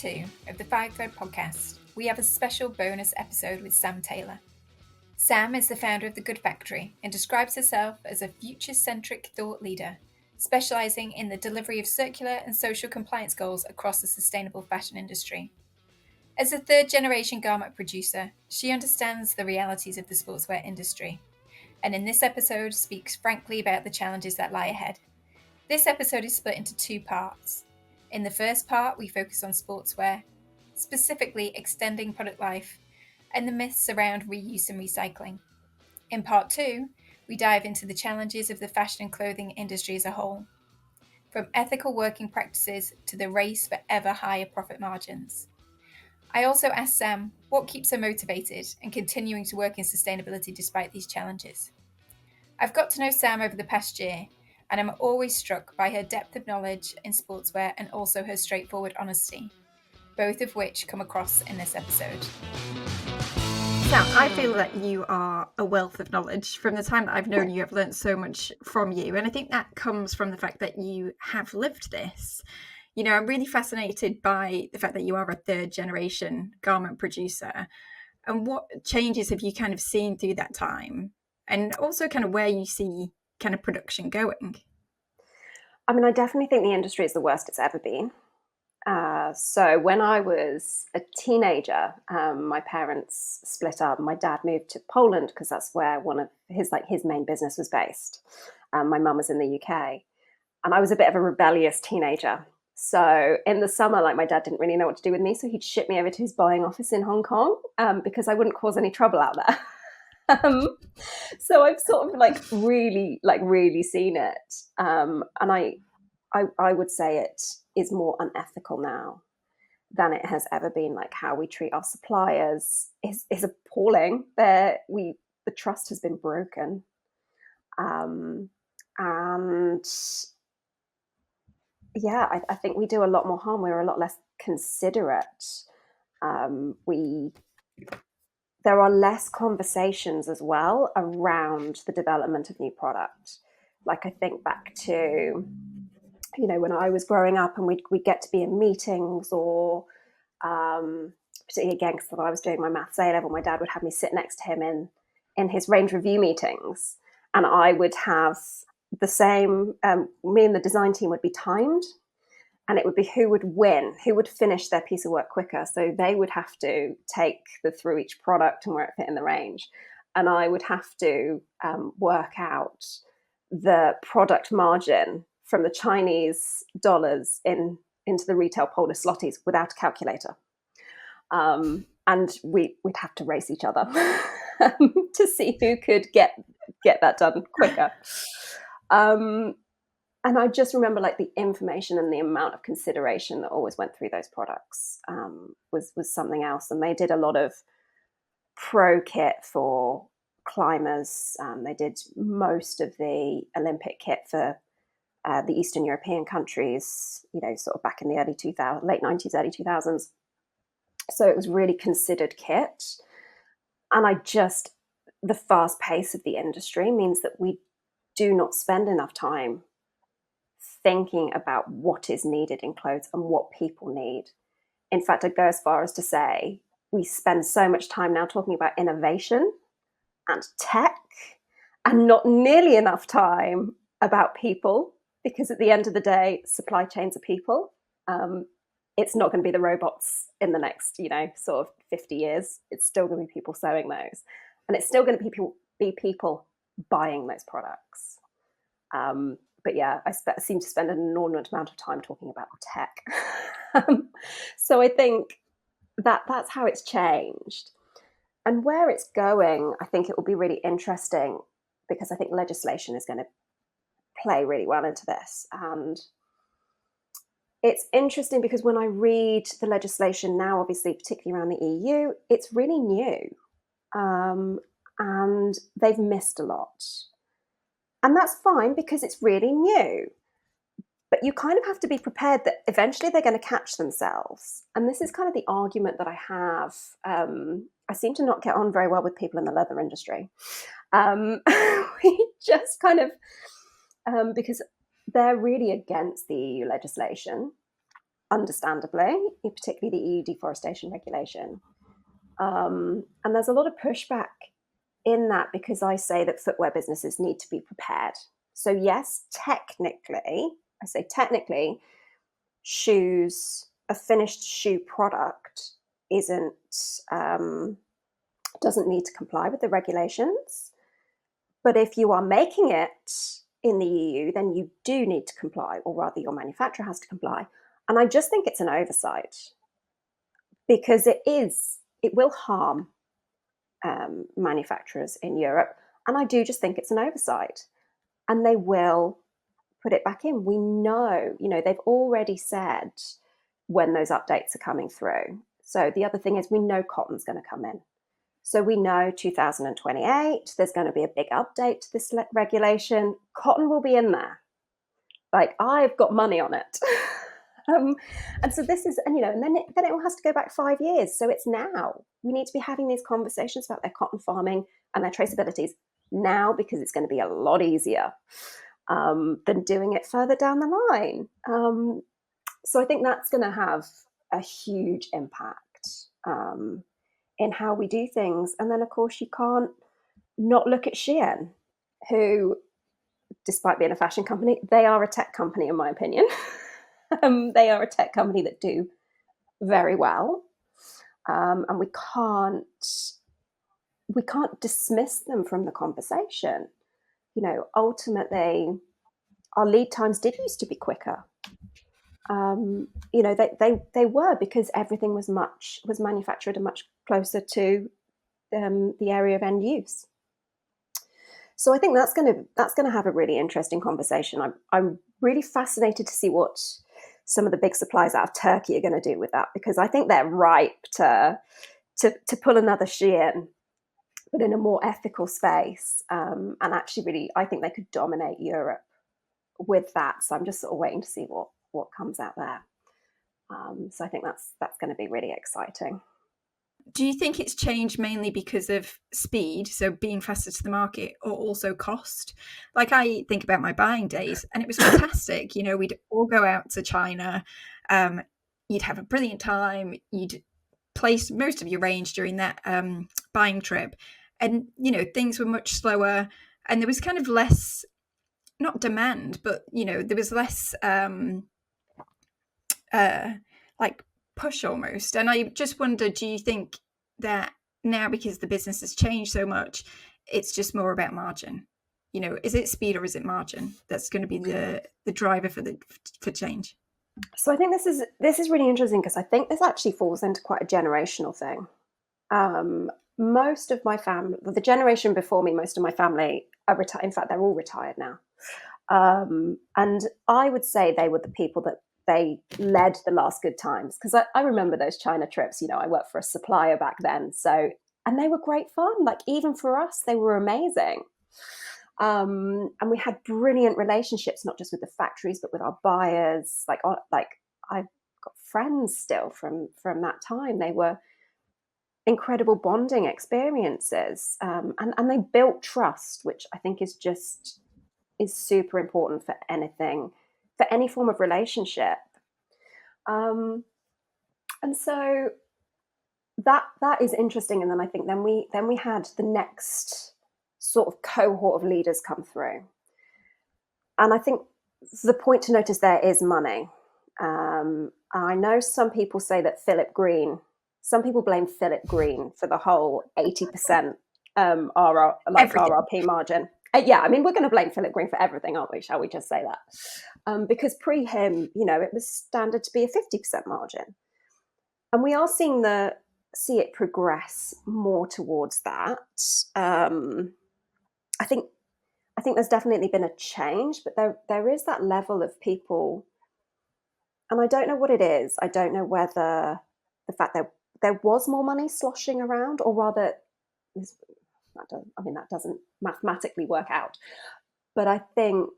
2 of the Five Thread podcast, we have a special bonus episode with Sam Taylor. Sam is the founder of The Good Factory and describes herself as a future-centric thought leader, specialising in the delivery of circular and social compliance goals across the sustainable fashion industry. As a third-generation garment producer, she understands the realities of the sportswear industry, and in this episode speaks frankly about the challenges that lie ahead. This episode is split into two parts. In the first part, we focus on sportswear, specifically extending product life, and the myths around reuse and recycling. In part 2, we dive into the challenges of the fashion and clothing industry as a whole, from ethical working practices to the race for ever higher profit margins. I also asked Sam what keeps her motivated and continuing to work in sustainability despite these challenges. I've got to know Sam over the past year, and I'm always struck by her depth of knowledge in sportswear and also her straightforward honesty, both of which come across in this episode. Sam, I feel that you are a wealth of knowledge. From the time that I've known you, I've learned so much from you, and I think that comes from the fact that you have lived this. You know, I'm really fascinated by the fact that you are a third generation garment producer, and what changes have you kind of seen through that time, and also kind of where you see kind of production going? I mean, I definitely think the industry is the worst it's ever been. So when I was a teenager, my parents split up. My dad moved to Poland because that's where one of his main business was based. My mum was in the UK, and I was a bit of a rebellious teenager. So in the summer, my dad didn't really know what to do with me, so he'd ship me over to his buying office in Hong Kong because I wouldn't cause any trouble out there. So I've sort of really seen it, and I would say it is more unethical now than it has ever been. Like, how we treat our suppliers is appalling. The trust has been broken, and yeah, I think we do a lot more harm. We're a lot less considerate. There are less conversations as well around the development of new product. Like, I think back to, you know, when I was growing up and we'd get to be in meetings, or particularly again, because when I was doing my maths A-level, my dad would have me sit next to him in his range review meetings, and I would have the same, me and the design team would be timed, and it would be who would win, who would finish their piece of work quicker. So they would have to take through each product and where it fit in the range. And I would have to work out the product margin from the Chinese dollars into the retail Polish zlotys without a calculator. And we'd have to race each other to see who could get that done quicker. And I just remember the information and the amount of consideration that always went through those products was something else. And they did a lot of pro kit for climbers. They did most of the Olympic kit for the Eastern European countries, you know, sort of back in the late 90s, early 2000s. So it was really considered kit. And the fast pace of the industry means that we do not spend enough time thinking about what is needed in clothes and what people need. In fact, I'd go as far as to say we spend so much time now talking about innovation and tech and not nearly enough time about people, because at the end of the day, supply chains are people. It's not going to be the robots in the next, sort of 50 years. It's still going to be people sewing those, and it's still going to be people buying those products. But yeah, I seem to spend an inordinate amount of time talking about tech. So I think that's how it's changed. And where it's going, I think it will be really interesting, because I think legislation is going to play really well into this. And it's interesting because when I read the legislation now, obviously, particularly around the EU, it's really new. And they've missed a lot. And that's fine because it's really new. But you kind of have to be prepared that eventually they're going to catch themselves. And this is kind of the argument that I have. I seem to not get on very well with people in the leather industry. We just kind of, because they're really against the EU legislation. understandably, particularly the EU deforestation regulation. And there's a lot of pushback in that because I say that footwear businesses need to be prepared. So yes, technically, I say technically, shoes, a finished shoe product isn't doesn't need to comply with the regulations. But if you are making it in the EU, then you do need to comply, or rather your manufacturer has to comply. And I just think it's an oversight because it will harm manufacturers in Europe. And I do just think it's an oversight. And they will put it back in. We know, they've already said when those updates are coming through. So the other thing is we know cotton's going to come in. So we know 2028, there's going to be a big update to this regulation. Cotton will be in there. Like, I've got money on it. And so this is, and then it all has to go back 5 years. So it's now. We need to be having these conversations about their cotton farming and their traceabilities now, because it's going to be a lot easier than doing it further down the line. So I think that's going to have a huge impact in how we do things. And then, of course, you can't not look at Shein, who, despite being a fashion company, they are a tech company, in my opinion. They are a tech company that do very well. And we can't dismiss them from the conversation. Ultimately, our lead times did used to be quicker. They were, because everything was manufactured and much closer to the area of end use. So I think that's going to have a really interesting conversation. I'm really fascinated to see what some of the big suppliers out of Turkey are going to do with that, because I think they're ripe to pull another Shein, but in a more ethical space. And actually, really, I think they could dominate Europe with that. So I'm just sort of waiting to see what comes out there. So I think that's going to be really exciting. Do you think it's changed mainly because of speed, so being faster to the market, or also cost? Like, I think about my buying days, and it was fantastic. We'd all go out to China. You'd have a brilliant time. You'd place most of your range during that buying trip. And, things were much slower, and there was kind of less, not demand, but, there was less like push almost. And I just wonder, do you think that now, because the business has changed so much, it's just more about margin? Is it speed or is it margin that's going to be the driver for change? So I think this is really interesting, because I think this actually falls into quite a generational thing. Most of my family, the generation before me, most of my family are retired. In fact, they're all retired now. And I would say they were the people that they led the last good times, because I remember those China trips. I worked for a supplier back then, and they were great fun. Like, even for us, they were amazing. And we had brilliant relationships, not just with the factories, but with our buyers. Like I've got friends still from that time. They were incredible bonding experiences, and they built trust, which I think is super important for any form of relationship. And so that is interesting. And then I think then we had the next sort of cohort of leaders come through. And I think the point to notice there is money. I know some people say that some people blame Philip Green for the whole 80% RRP margin. Yeah, I mean, we're going to blame Philip Green for everything, aren't we? Shall we just say that? Because pre him, it was standard to be a 50% margin. And we are see it progress more towards that. I think there's definitely been a change, but there is that level of people, and I don't know what it is. I don't know whether the fact that there was more money sloshing around, or rather, that doesn't mathematically work out, but I think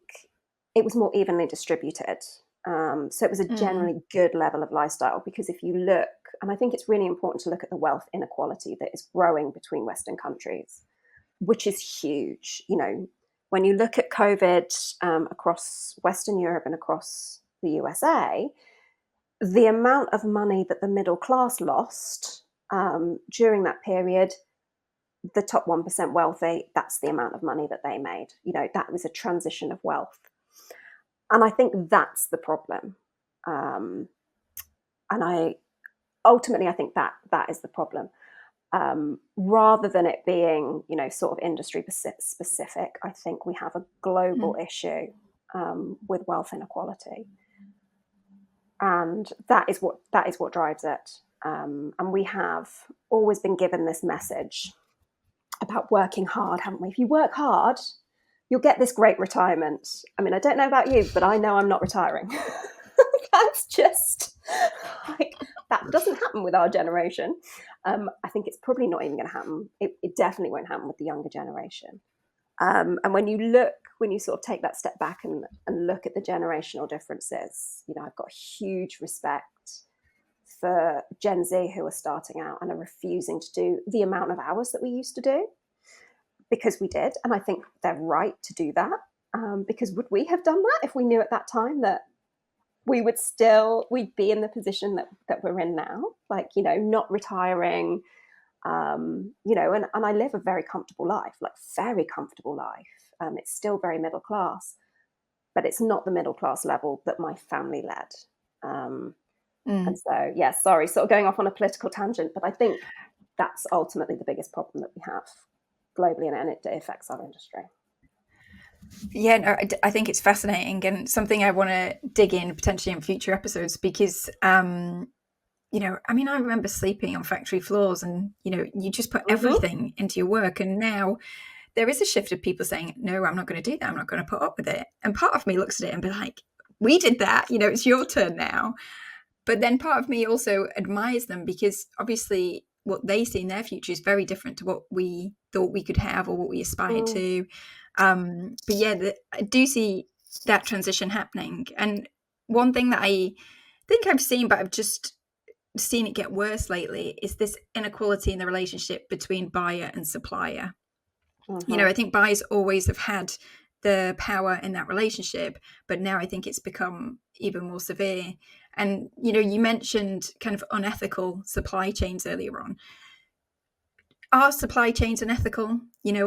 it was more evenly distributed. So it was a generally good level of lifestyle, because if you look, and I think it's really important to look at the wealth inequality that is growing between Western countries, which is huge. When you look at COVID across Western Europe and across the USA, the amount of money that the middle class lost during that period, the top 1% wealthy, that's the amount of money that they made. That was a transition of wealth. And I think that's the problem. And I think that is the problem. Rather than it being, sort of industry specific, I think we have a global issue with wealth inequality. And that is what drives it. And we have always been given this message about working hard, haven't we? If you work hard, you'll get this great retirement. I mean, I don't know about you, but I know I'm not retiring. That's just that doesn't happen with our generation. I think it's probably not even going to happen. It definitely won't happen with the younger generation. And when you sort of take that step back and look at the generational differences, I've got huge respect for Gen Z who are starting out and are refusing to do the amount of hours that we used to do, because we did. And I think they're right to do that, because would we have done that if we knew at that time that we'd be in the position that we're in now, not retiring, and I live a very comfortable life, very comfortable life. It's still very middle class, but it's not the middle class level that my family led. And so, yeah, sorry, sort of going off on a political tangent, but I think that's ultimately the biggest problem that we have globally, and it affects our industry. Yeah, no, I think it's fascinating and something I want to dig in potentially in future episodes, because, I remember sleeping on factory floors and, you just put everything into your work. And now there is a shift of people saying, no, I'm not going to do that. I'm not going to put up with it. And part of me looks at it and be like, we did that, it's your turn now. But then part of me also admires them, because obviously what they see in their future is very different to what we thought we could have or what we aspired to. But yeah, I do see that transition happening. And one thing that I think I've seen, but I've just seen it get worse lately, is this inequality in the relationship between buyer and supplier. I think buyers always have had the power in that relationship, but now I think it's become even more severe. And, you mentioned kind of unethical supply chains earlier on. Are supply chains unethical?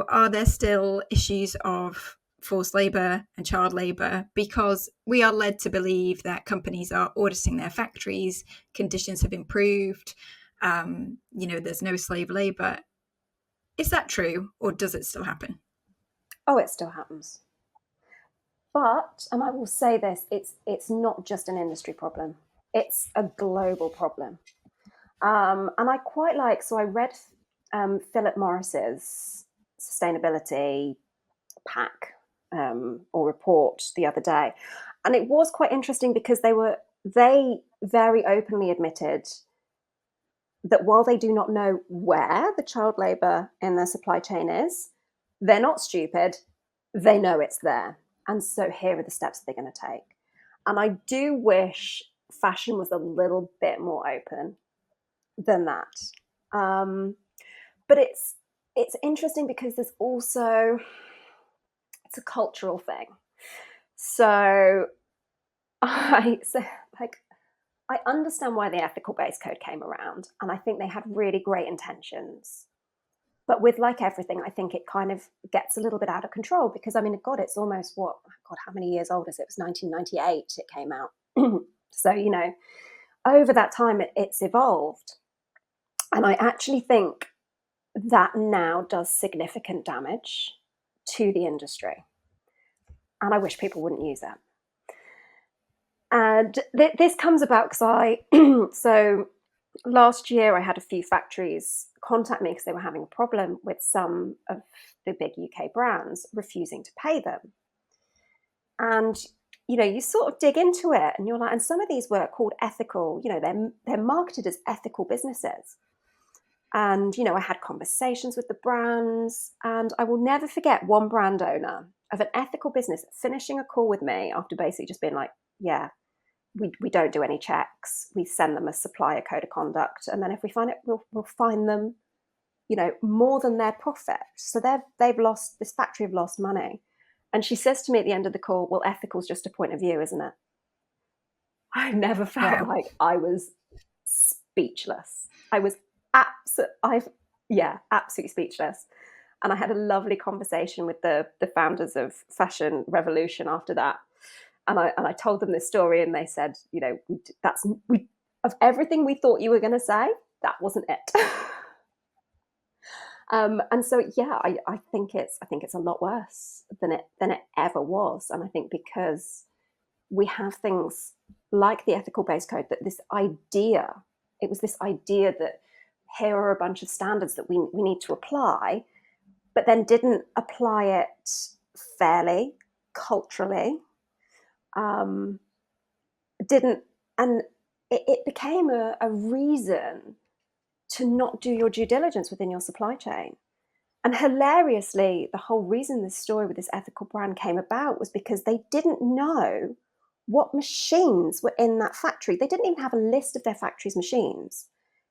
Are there still issues of forced labor and child labor? Because we are led to believe that companies are auditing their factories, conditions have improved, there's no slave labor. Is that true, or does it still happen? Oh, it still happens. But, and I will say this, it's not just an industry problem. It's a global problem. And I quite like, so I read Philip Morris's sustainability pack or report the other day. And it was quite interesting because they very openly admitted that while they do not know where the child labor in their supply chain is, they're not stupid. They know it's there. And so here are the steps they're going to take. And I do wish fashion was a little bit more open than that. But it's interesting because there's also, it's a cultural thing. So I understand why the ethical base code came around, and I think they had really great intentions. But with like everything, I think it kind of gets a little bit out of control because, I mean, God, it's almost how many years old is it? It was 1998 it came out. So, over that time, it's evolved. And I actually think that now does significant damage to the industry. And I wish people wouldn't use that. And this comes about because so last year I had a few factories contact me because they were having a problem with some of the big UK brands refusing to pay them. And, you sort of dig into it and you're like, and some of these were called ethical, they're marketed as ethical businesses. And, I had conversations with the brands, and I will never forget one brand owner of an ethical business finishing a call with me after basically just being like, yeah, we don't do any checks. We send them a supplier code of conduct. And then if we find it, we'll fine them, more than their profit. So this factory have lost money. And she says to me at the end of the call, well, ethical's just a point of view, isn't it? I never felt Wow. like I was speechless. I was absolutely speechless. And I had a lovely conversation with the founders of Fashion Revolution after that. And I told them this story, and they said, you know, we of everything we thought you were going to say, that wasn't it. And so, yeah, I think it's a lot worse than it ever was. And I think because we have things like the ethical base code, that it was this idea that here are a bunch of standards that we need to apply, but then didn't apply it fairly, culturally, um, didn't, and it became a reason to not do your due diligence within your supply chain. And hilariously, the whole reason this story with this ethical brand came about was because they didn't know what machines were in that factory. They didn't even have a list of their factory's machines,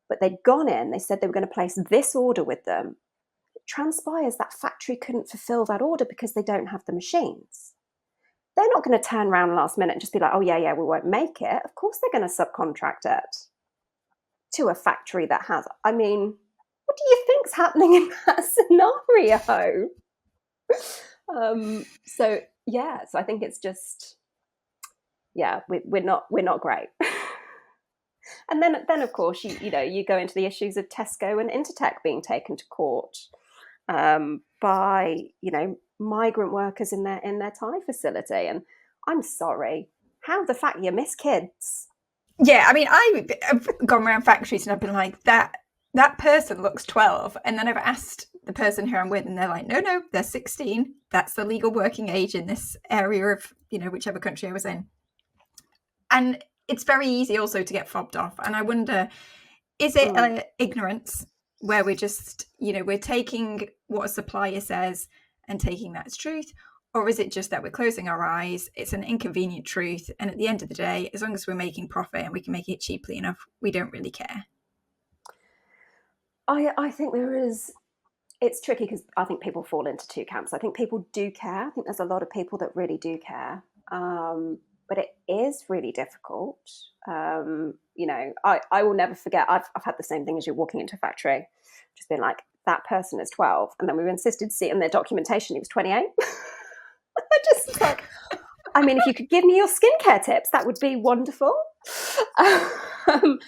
but they'd gone in, they said they were going to place this order with them. It transpires that factory couldn't fulfill that order because they don't have the machines. They're not going to turn around last minute and just be like, oh, yeah, we won't make it. Of course they're going to subcontract it to a factory that has, I mean, what do you think's happening in that scenario? So I think it's just, yeah, we're not great. And then of course you go into the issues of Tesco and Intertech being taken to court by migrant workers in their Thai facility. And I'm sorry, how the fact you miss kids? Yeah, I mean, I've gone around factories and I've been like, that person looks 12. And then I've asked the person who I'm with, and they're like, no, they're 16. That's the legal working age in this area of, whichever country I was in. And it's very easy also to get fobbed off. And I wonder, is it ignorance where we're just, we're taking what a supplier says and taking that as truth? Or is it just that we're closing our eyes? It's an inconvenient truth. And at the end of the day, as long as we're making profit and we can make it cheaply enough, we don't really care. I think it's tricky because I think people fall into two camps. I think people do care. I think there's a lot of people that really do care. But it is really difficult. I will never forget, I've had the same thing as you walking into a factory, just being like, that person is 12. And then we were insisted to see in their documentation he was 28. I just like, I mean, if you could give me your skincare tips, that would be wonderful. And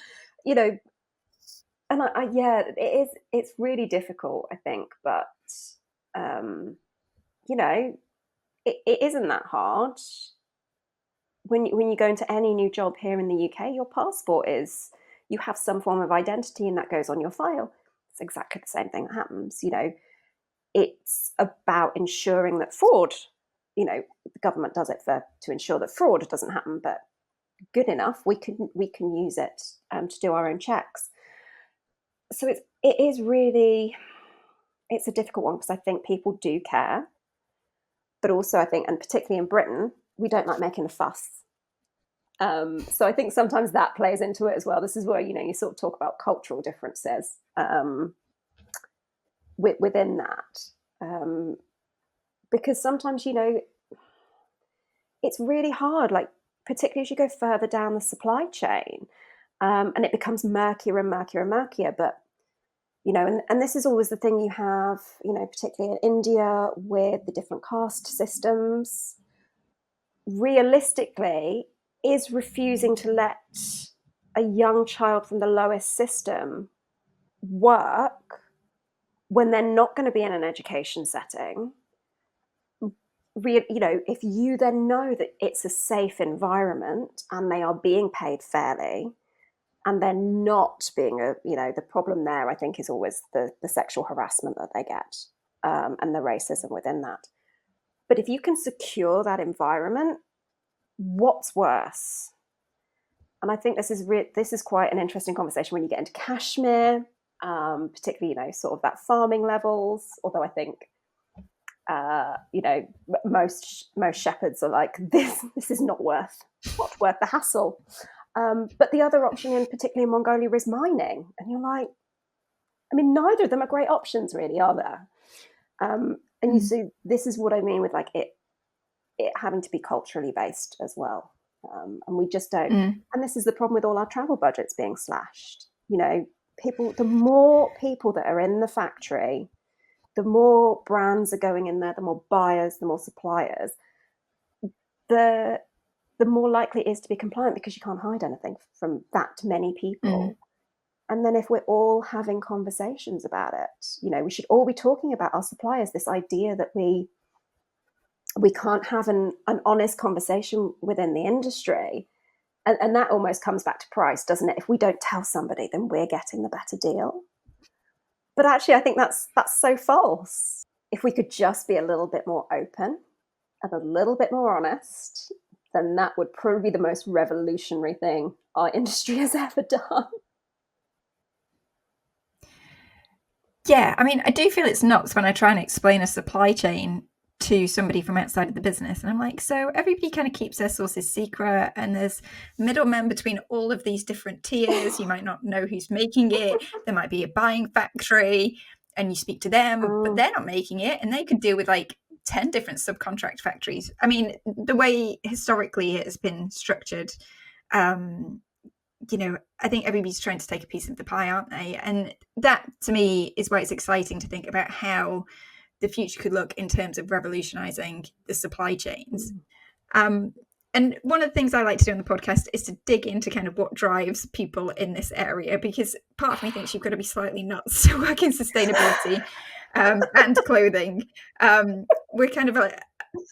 it's really difficult, I think, but it isn't that hard. When you go into any new job here in the UK, your passport you have some form of identity, and that goes on your file. It's exactly the same thing that happens. It's about ensuring that fraud, the government does it to ensure that fraud doesn't happen, but good enough, we can use it to do our own checks. So it's a difficult one, because I think people do care, but also I think, and particularly in Britain, we don't like making a fuss. So I think sometimes that plays into it as well. This is where you sort of talk about cultural differences within that, because sometimes it's really hard, like particularly as you go further down the supply chain, and it becomes murkier and murkier and murkier. But and this is always the thing you have, particularly in India with the different caste systems. Realistically, is refusing to let a young child from the lowest system work when they're not going to be in an education setting. If you then know that it's a safe environment and they are being paid fairly, and they're not being the problem there, I think, is always the sexual harassment that they get, and the racism within that. But if you can secure that environment, what's worse? And I think this is quite an interesting conversation when you get into Kashmir, particularly sort of that farming levels. Although I think most shepherds are like, this is not worth the hassle. But the other option, particularly in Mongolia, is mining, and you're like, I mean, neither of them are great options, really, are there? And you see, this is what I mean with like it having to be culturally based as well. And we just don't. And this is the problem with all our travel budgets being slashed. The more people that are in the factory, the more brands are going in there, the more buyers, the more suppliers, the more likely it is to be compliant, because you can't hide anything from that many people. And then if we're all having conversations about it, we should all be talking about our suppliers, this idea that we can't have an honest conversation within the industry. And that almost comes back to price, doesn't it? If we don't tell somebody, then we're getting the better deal. But actually, I think that's so false. If we could just be a little bit more open and a little bit more honest, then that would probably be the most revolutionary thing our industry has ever done. Yeah, I mean, I do feel it's nuts when I try and explain a supply chain to somebody from outside of the business. And I'm like, so everybody kind of keeps their sources secret, and there's middlemen between all of these different tiers. You might not know who's making it. There might be a buying factory and you speak to them, but they're not making it, and they could deal with like 10 different subcontract factories. I mean, the way historically it has been structured, I think everybody's trying to take a piece of the pie, aren't they? And that, to me, is why it's exciting to think about how the future could look in terms of revolutionizing the supply chains. And one of the things I like to do on the podcast is to dig into kind of what drives people in this area, because part of me thinks you've got to be slightly nuts to work in sustainability and clothing. We're kind of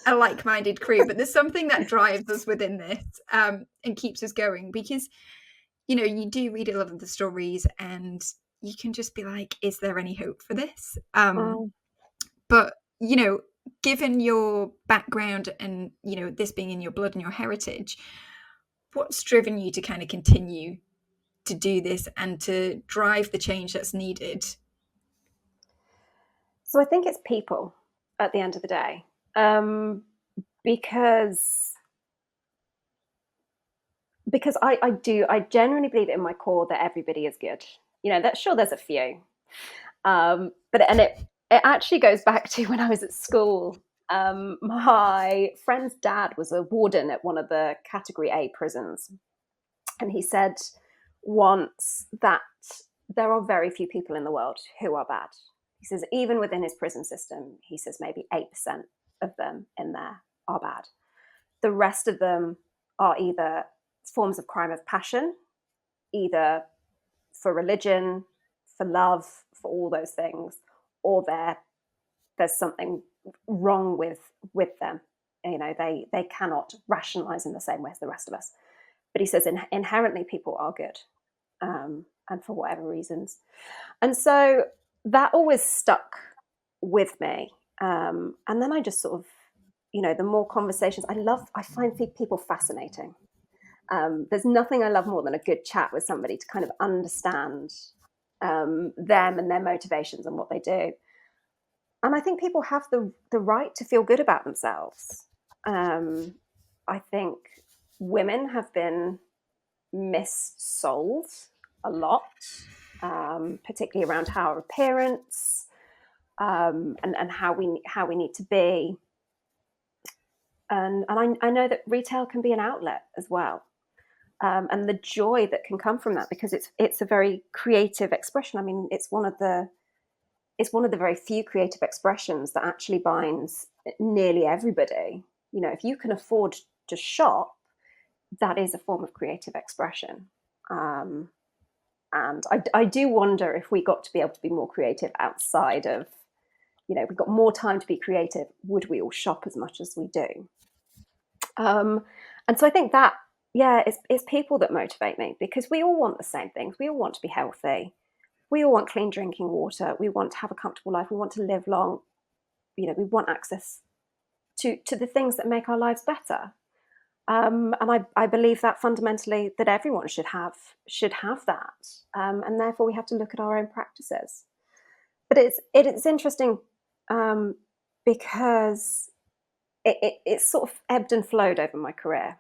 a like-minded crew, but there's something that drives us within this and keeps us going, because you do read a lot of the stories and you can just be like, is there any hope for this? But, given your background and, this being in your blood and your heritage, what's driven you to kind of continue to do this and to drive the change that's needed? So I think it's people at the end of the day, because I genuinely believe in my core that everybody is good. There's a few, but it actually goes back to when I was at school. My friend's dad was a warden at one of the Category A prisons, and he said once that there are very few people in the world who are bad. He says even within his prison system, he says maybe 8% of them in there are bad. The rest of them are either forms of crime of passion, either for religion, for love, for all those things, or there's something wrong with them. They cannot rationalize in the same way as the rest of us. But he says inherently people are good, and for whatever reasons. And so that always stuck with me. And then I just sort of, the more conversations, I find people fascinating. There's nothing I love more than a good chat with somebody to kind of understand them and their motivations and what they do. And I think people have the right to feel good about themselves. I think women have been missold a lot, particularly around our appearance and how we need to be. And I know that retail can be an outlet as well, and the joy that can come from that, because it's a very creative expression. I mean, it's one of the very few creative expressions that actually binds nearly everybody. If you can afford to shop, that is a form of creative expression. And I do wonder if we got to be able to be more creative outside of, if we've got more time to be creative, would we all shop as much as we do? And so I think that, it's people that motivate me, because we all want the same things. We all want to be healthy. We all want clean drinking water. We want to have a comfortable life. We want to live long. We want access to the things that make our lives better. And I believe that fundamentally that everyone should have that. And therefore we have to look at our own practices. But it's interesting because it sort of ebbed and flowed over my career.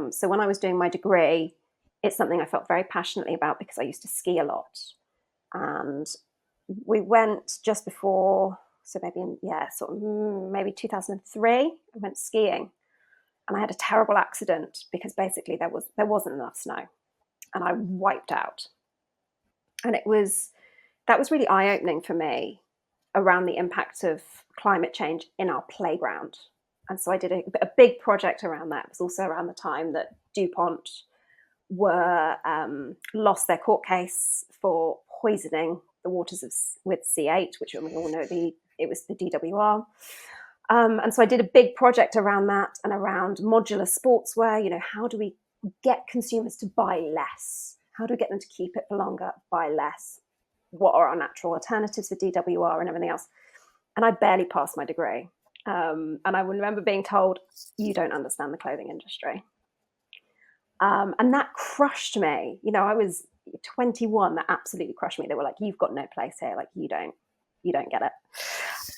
So when I was doing my degree, it's something I felt very passionately about because I used to ski a lot. And we went just before, so maybe maybe 2003, I went skiing. and I had a terrible accident because basically there wasn't enough snow, and I wiped out. And that was really eye-opening for me around the impact of climate change in our playground. And so I did a big project around that. It was also around the time that DuPont were lost their court case for poisoning the waters with C8, which we all know it was the DWR. And so I did a big project around that and around modular sportswear. You know, how do we get consumers to buy less? How do we get them to keep it for longer, buy less? What are our natural alternatives for DWR and everything else? And I barely passed my degree. And I remember being told, you don't understand the clothing industry. And that crushed me. You know, I was 21, that absolutely crushed me. They were like, you've got no place here. Like, you don't get it.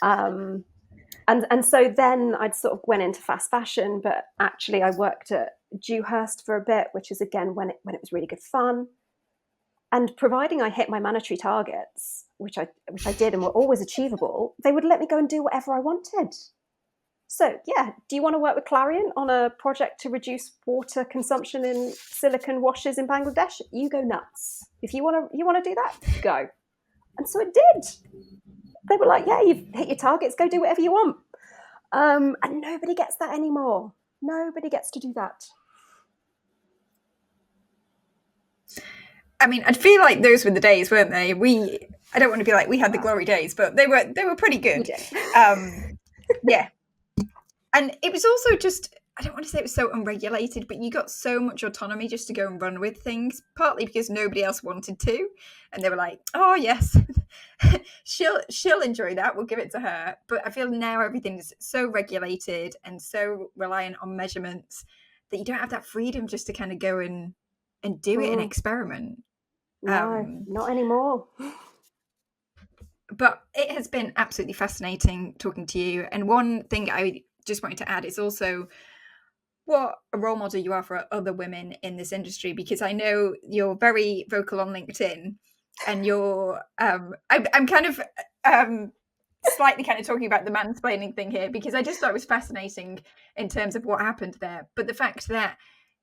And so then I'd sort of went into fast fashion, but actually I worked at Dewhurst for a bit, which is again when it was really good fun. And providing I hit my monetary targets, which I did and were always achievable, they would let me go and do whatever I wanted. So yeah, do you want to work with Clarion on a project to reduce water consumption in silicone washes in Bangladesh? You go nuts. If you want to do that, go. And so it did. They were like, yeah, you've hit your targets, go do whatever you want. And nobody gets that anymore. Nobody gets to do that. I mean, I feel like those were the days, weren't they? I don't want to be like we had the glory days, but they were pretty good. Yeah. And it was also just, I don't want to say it was so unregulated, but you got so much autonomy just to go and run with things, partly because nobody else wanted to. And they were like, oh, yes, she'll enjoy that. We'll give it to her. But I feel now everything is so regulated and so reliant on measurements that you don't have that freedom just to kind of go and do it and experiment. No, not anymore. But it has been absolutely fascinating talking to you. And one thing I just wanted to add is also what a role model you are for other women in this industry, because I know you're very vocal on LinkedIn, and you're I'm kind of slightly kind of talking about the mansplaining thing here, because I just thought it was fascinating in terms of what happened there. But the fact that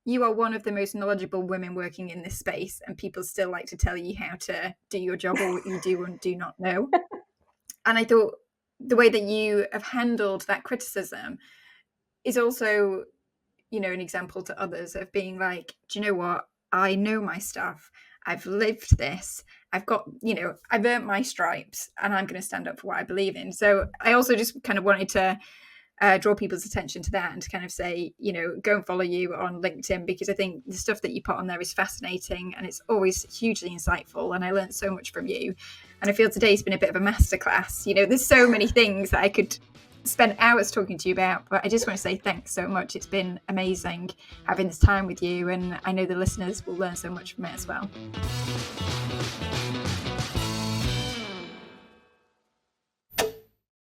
you are one of the most knowledgeable women working in this space, and people still like to tell you how to do your job or what you do and do not know. And I thought the way that you have handled that criticism is also, you know, an example to others of being like, do you know what? I know my stuff. I've lived this. I've got, you know, I've earned my stripes, and I'm going to stand up for what I believe in. So I also just kind of wanted to draw people's attention to that and to kind of say, you know, go and follow you on LinkedIn, because I think the stuff that you put on there is fascinating and it's always hugely insightful, and I learned so much from you. And I feel today's been a bit of a masterclass. You know, there's so many things that I could spend hours talking to you about, but I just want to say thanks so much. It's been amazing having this time with you, and I know the listeners will learn so much from it as well.